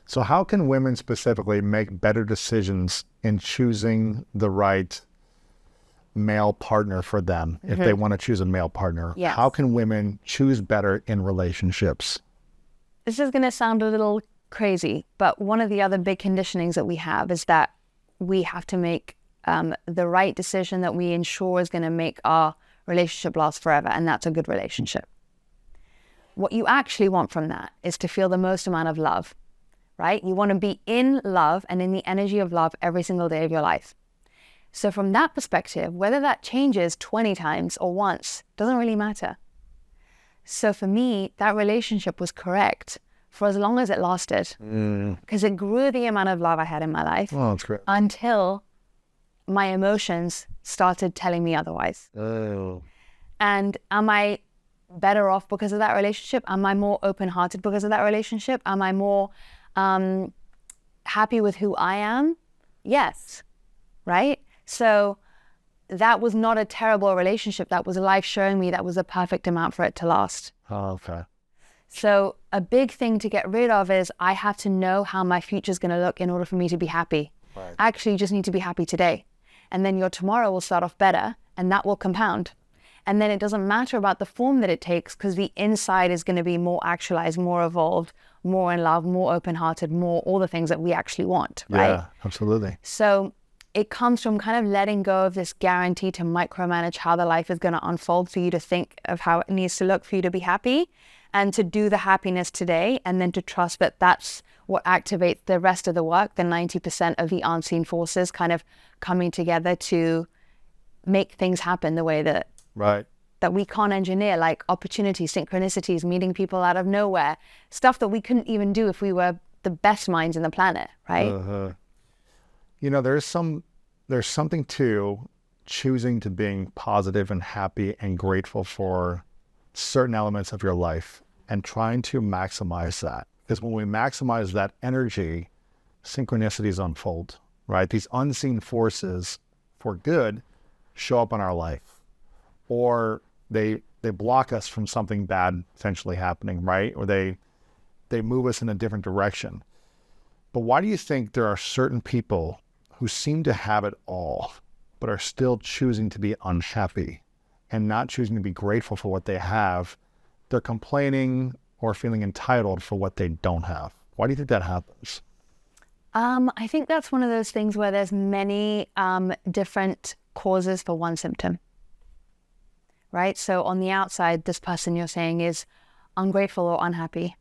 So how can women specifically make better decisions in choosing the right male partner for them if they want to choose a male partner? Yes. How can women choose better in relationships? This is going to sound a little crazy, but one of the other big conditionings that we have is that we have to make the right decision that we ensure is going to make our relationship last forever, and that's a good relationship. What you actually want from that is to feel the most amount of love, right? You want to be in love and in the energy of love every single day of your life. So from that perspective, whether that changes 20 times or once, doesn't really matter. So for me, that relationship was correct for as long as it lasted, because it grew the amount of love I had in my life That's great. until my emotions started telling me otherwise. And am I better off because of that relationship? Am I more open-hearted because of that relationship? Am I more happy with who I am? Yes, right? So that was not a terrible relationship. That was life showing me that was a perfect amount for it to last. Okay. So a big thing to get rid of is I have to know how my future is going to look in order for me to be happy. Right. Actually, you just need to be happy today. And then your tomorrow will start off better, and that will compound. And then it doesn't matter about the form that it takes, because the inside is going to be more actualized, more evolved, more in love, more open-hearted, more all the things that we actually want, right? Yeah, absolutely. So it comes from kind of letting go of this guarantee to micromanage how the life is going to unfold for you to think of how it needs to look for you to be happy, and to do the happiness today, and then to trust that that's what activates the rest of the work, the 90% of the unseen forces kind of coming together to make things happen the way that we can't engineer, like opportunities, synchronicities, meeting people out of nowhere, stuff that we couldn't even do if we were the best minds in the planet, right? You know, there's something to choosing to being positive and happy and grateful for certain elements of your life and trying to maximize that. Because when we maximize that energy, synchronicities unfold, right? These unseen forces for good show up in our life, or they block us from something bad potentially happening, right? Or they move us in a different direction. But why do you think there are certain people who seem to have it all, but are still choosing to be unhappy and not choosing to be grateful for what they have? They're complaining or feeling entitled for what they don't have. Why do you think that happens? I think that's one of those things where there's many different causes for one symptom, right? So on the outside, this person you're saying is ungrateful or unhappy.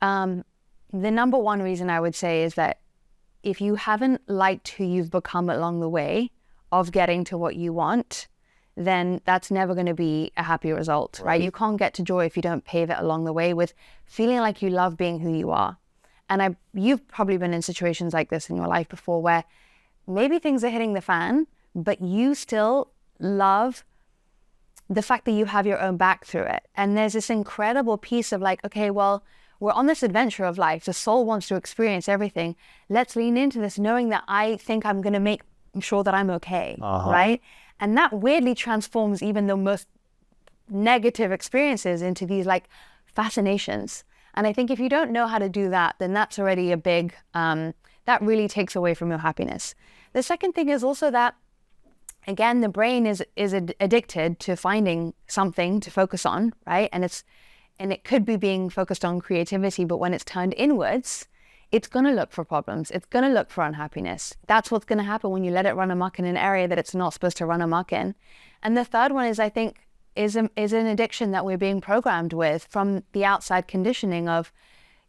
The number one reason I would say is that if you haven't liked who you've become along the way of getting to what you want, then that's never going to be a happy result, right? You can't get to joy if you don't pave it along the way with feeling like you love being who you are. And you've probably been in situations like this in your life before where maybe things are hitting the fan, but you still love the fact that you have your own back through it. And there's this incredible piece of like, okay, well, we're on this adventure of life. The soul wants to experience everything. Let's lean into this knowing that I think I'm going to make sure that I'm okay, right? And that weirdly transforms even the most negative experiences into these like fascinations. And I think if you don't know how to do that, then that's already a big, that really takes away from your happiness. The second thing is also that, again, the brain is addicted to finding something to focus on, right? And it could be being focused on creativity, but when it's turned inwards, it's going to look for problems. It's going to look for unhappiness. That's what's going to happen when you let it run amok in an area that it's not supposed to run amok in. And the third one is, I think, is an addiction that we're being programmed with from the outside conditioning of,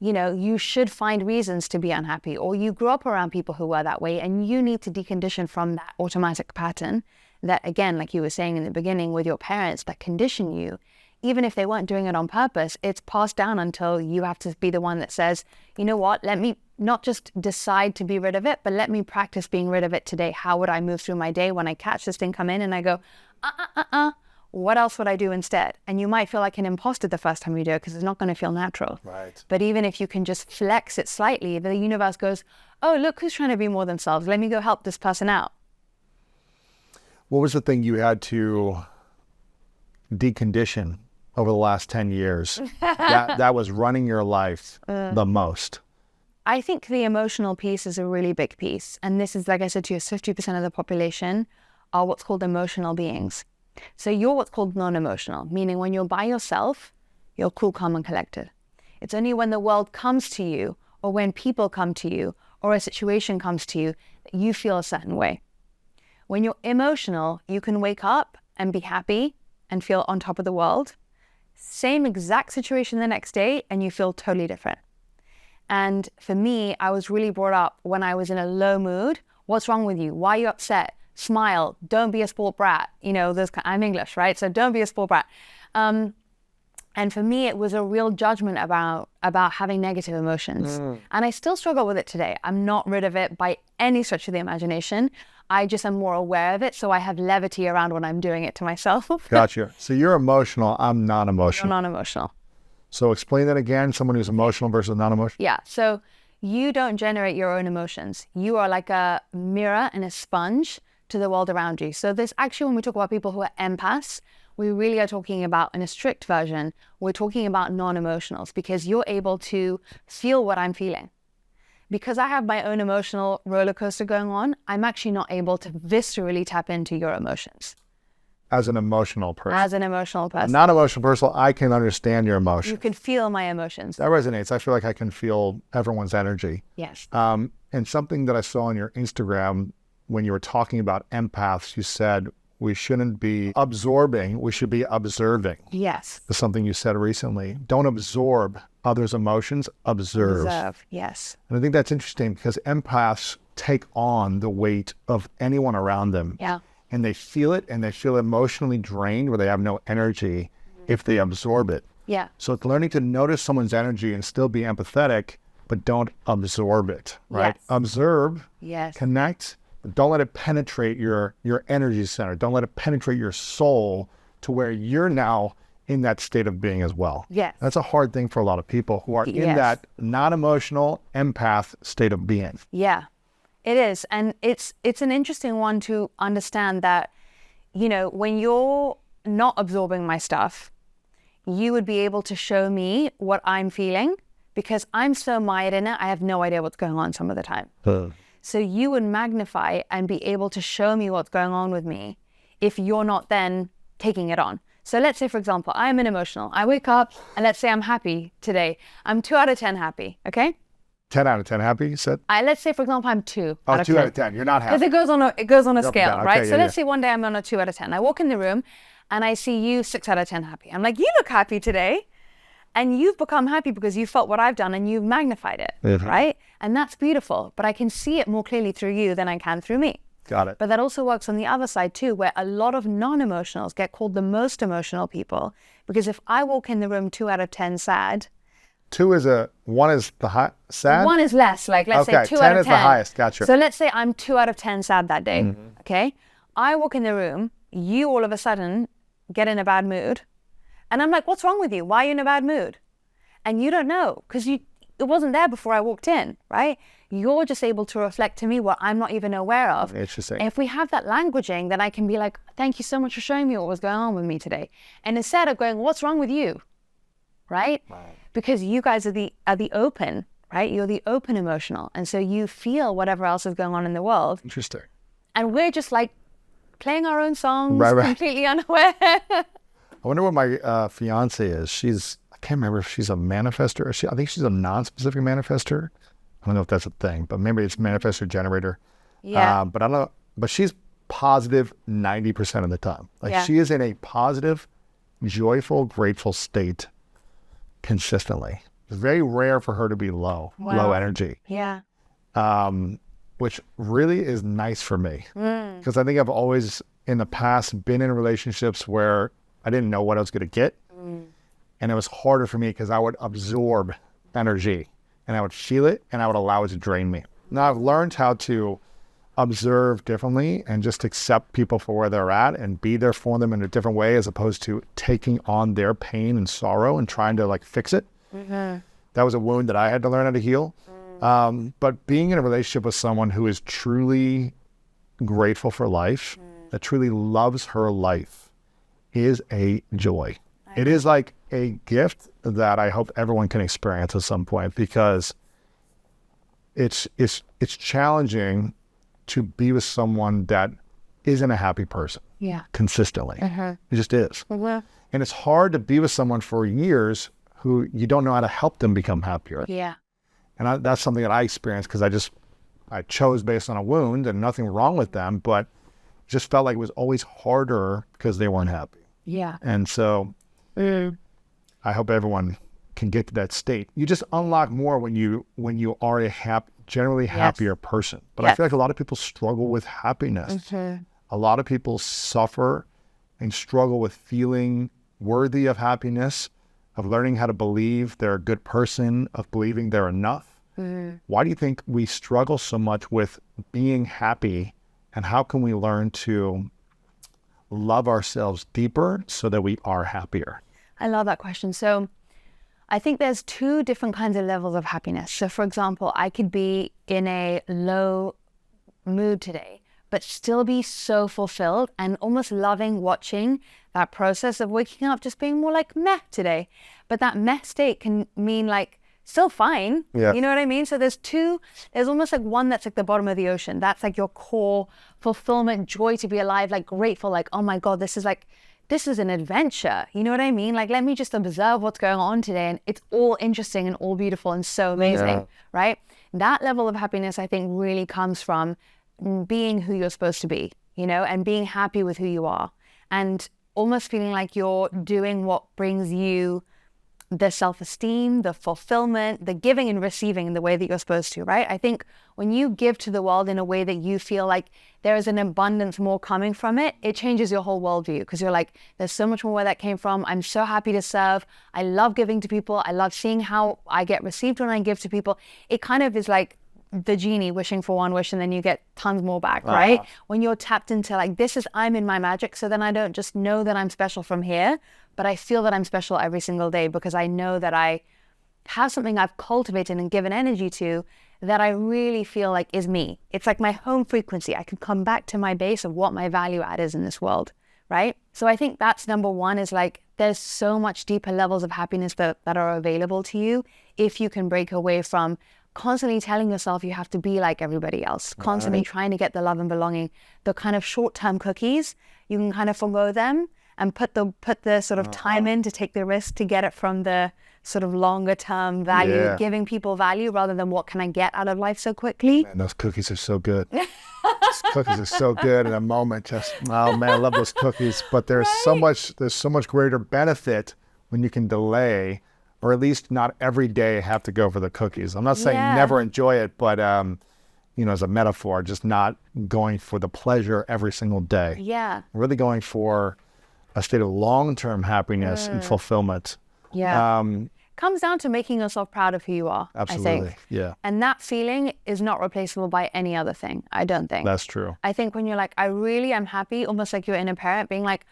you know, you should find reasons to be unhappy, or you grew up around people who were that way, and you need to decondition from that automatic pattern that, again, like you were saying in the beginning with your parents, that condition you. Even if they weren't doing it on purpose, it's passed down until you have to be the one that says, you know what, let me not just decide to be rid of it, but let me practice being rid of it today. How would I move through my day when I catch this thing come in and I go, what else would I do instead? And you might feel like an imposter the first time you do it because it's not going to feel natural. Right. But even if you can just flex it slightly, the universe goes, oh, look who's trying to be more themselves. Let me go help this person out. What was the thing you had to decondition over the last 10 years that was running your life the most? I think the emotional piece is a really big piece. And this is, like I said to you, 50% of the population are what's called emotional beings. So you're what's called non-emotional, meaning when you're by yourself, you're cool, calm, and collected. It's only when the world comes to you, or when people come to you, or a situation comes to you, that you feel a certain way. When you're emotional, you can wake up and be happy and feel on top of the world. Same exact situation the next day, and you feel totally different. And for me, I was really brought up when I was in a low mood. What's wrong with you? Why are you upset? Smile. Don't be a sport brat. You know, I'm English, right? So don't be a sport brat. And for me, it was a real judgment about having negative emotions. And I still struggle with it today. I'm not rid of it by any stretch of the imagination. I just am more aware of it. So I have levity around when I'm doing it to myself. Gotcha. So you're emotional. I'm non-emotional. You're non-emotional. So explain that again. Someone who's emotional versus non-emotional. Yeah. So you don't generate your own emotions. You are like a mirror and a sponge to the world around you. So this actually, when we talk about people who are empaths, we really are talking about, in a strict version, we're talking about non-emotionals, because you're able to feel what I'm feeling. Because I have my own emotional roller coaster going on, I'm actually not able to viscerally tap into your emotions. As an emotional person. As an emotional person. A non-emotional person, I can understand your emotions. You can feel my emotions. That resonates. I feel like I can feel everyone's energy. Yes. And something that I saw on your Instagram when you were talking about empaths, you said we shouldn't be absorbing, we should be observing. Yes. That's something you said recently. Don't absorb others' emotions, observe. Observe, yes. And I think that's interesting because empaths take on the weight of anyone around them. Yeah. And they feel it, and they feel emotionally drained where they have no energy if they absorb it. Yeah. So it's learning to notice someone's energy and still be empathetic, but don't absorb it, right? Yes. Observe, Yes. connect, but don't let it penetrate your energy center. Don't let it penetrate your soul to where you're now in that state of being as well. Yes. That's a hard thing for a lot of people who are in Yes. that non-emotional empath state of being. Yeah, it is. And it's an interesting one to understand that, you know, when you're not absorbing my stuff, you would be able to show me what I'm feeling, because I'm so mired in it, I have no idea what's going on some of the time. So you would magnify and be able to show me what's going on with me if you're not then taking it on. So let's say, for example, I'm an emotional. I wake up and let's say I'm happy today. I'm 2 out of 10 happy, okay? 10 out of 10 happy, you said? Let's say, for example, I'm 2 Oh, out of 2 10. out of 10. You're not happy. Because it goes on a You're up and scale, down. right? Okay, So yeah, let's say one day I'm on a 2 out of 10. I walk in the room and I see you 6 out of 10 happy. I'm like, you look happy today. And you've become happy because you felt what I've done and you've magnified it, right? And that's beautiful. But I can see it more clearly through you than I can through me. Got it. But that also works on the other side too, where a lot of non-emotionals get called the most emotional people. Because if I walk in the room 2 out of 10 sad. 1 is the high, sad? 1 is less, like let's say 2 10 out of 10. is the highest, gotcha. So let's say I'm 2 out of 10 sad that day, okay? I walk in the room, you all of a sudden get in a bad mood. And I'm like, what's wrong with you? Why are you in a bad mood? And you don't know, because it wasn't there before I walked in, right? You're just able to reflect to me what I'm not even aware of. Interesting. If we have that languaging, then I can be like, thank you so much for showing me what was going on with me today. And instead of going, what's wrong with you? Right? Because you guys are the open, right? You're the open emotional. And so you feel whatever else is going on in the world. Interesting. And we're just like playing our own songs, Right. completely unaware. I wonder what my fiance is. I can't remember if she's a manifester. I think she's a non-specific manifester. I don't know if that's a thing, but maybe it's manifestor generator. Yeah. But I don't know. But she's positive 90% of the time. Like she is in a positive, joyful, grateful state consistently. It's very rare for her to be low energy. Yeah. Which really is nice for me. Because I think I've always in the past been in relationships where I didn't know what I was going to get. And it was harder for me because I would absorb energy and I would feel it and I would allow it to drain me. Now I've learned how to observe differently and just accept people for where they're at and be there for them in a different way, as opposed to taking on their pain and sorrow and trying to like fix it. That was a wound that I had to learn how to heal. But being in a relationship with someone who is truly grateful for life, that truly loves her life, is a joy. It is like a gift that I hope everyone can experience at some point, because it's challenging to be with someone that isn't a happy person consistently. It just is. And it's hard to be with someone for years who you don't know how to help them become happier. And that's something that I experienced because I chose based on a wound and nothing wrong with them, but just felt like it was always harder because they weren't happy. And so I hope everyone can get to that state. You just unlock more when you are a generally happier person. But I feel like a lot of people struggle with happiness. A lot of people suffer and struggle with feeling worthy of happiness, of learning how to believe they're a good person, of believing they're enough. Why do you think we struggle so much with being happy, and how can we learn to love ourselves deeper so that we are happier? I love that question. So I think there's two different kinds of levels of happiness. So for example, I could be in a low mood today, but still be so fulfilled and almost loving watching that process of waking up, just being more like meh today. But that meh state can mean like still fine. You know what I mean? So there's almost like one that's like the bottom of the ocean. That's like your core fulfillment, joy to be alive, like grateful, like, oh my God, this is an adventure. You know what I mean? Like, let me just observe what's going on today. And it's all interesting and all beautiful and so amazing, right? That level of happiness, I think, really comes from being who you're supposed to be, you know, and being happy with who you are and almost feeling like you're doing what brings you the self-esteem, the fulfillment, the giving and receiving in the way that you're supposed to, right? I think when you give to the world in a way that you feel like there is an abundance more coming from it, it changes your whole worldview because you're like, there's so much more where that came from. I'm so happy to serve. I love giving to people. I love seeing how I get received when I give to people. It kind of is like the genie wishing for one wish and then you get tons more back, right? When you're tapped into like, I'm in my magic. So then I don't just know that I'm special from here, but I feel that I'm special every single day because I know that I have something I've cultivated and given energy to that I really feel like is me. It's like my home frequency. I can come back to my base of what my value add is in this world, right? So I think that's number one, is like, there's so much deeper levels of happiness that are available to you if you can break away from constantly telling yourself you have to be like everybody else, constantly trying to get the love and belonging. The kind of short-term cookies, you can kind of forgo them and put the sort of time in to take the risk to get it from the sort of longer term value, giving people value rather than what can I get out of life so quickly. Man, those cookies are so good. Those cookies are so good in a moment. Just, oh man, I love those cookies. But there's so much greater benefit when you can delay, or at least not every day have to go for the cookies. I'm not saying never enjoy it, but you know, as a metaphor, just not going for the pleasure every single day. Really going for a state of long-term happiness and fulfillment. Comes down to making yourself proud of who you are. Absolutely. I think. And that feeling is not replaceable by any other thing, I don't think. That's true. I think when you're like, I really am happy, almost like your inner parent being like,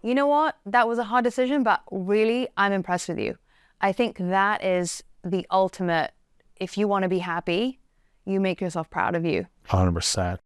you know what, that was a hard decision, but really, I'm impressed with you. I think that is the ultimate. If you want to be happy, you make yourself proud of you. 100%.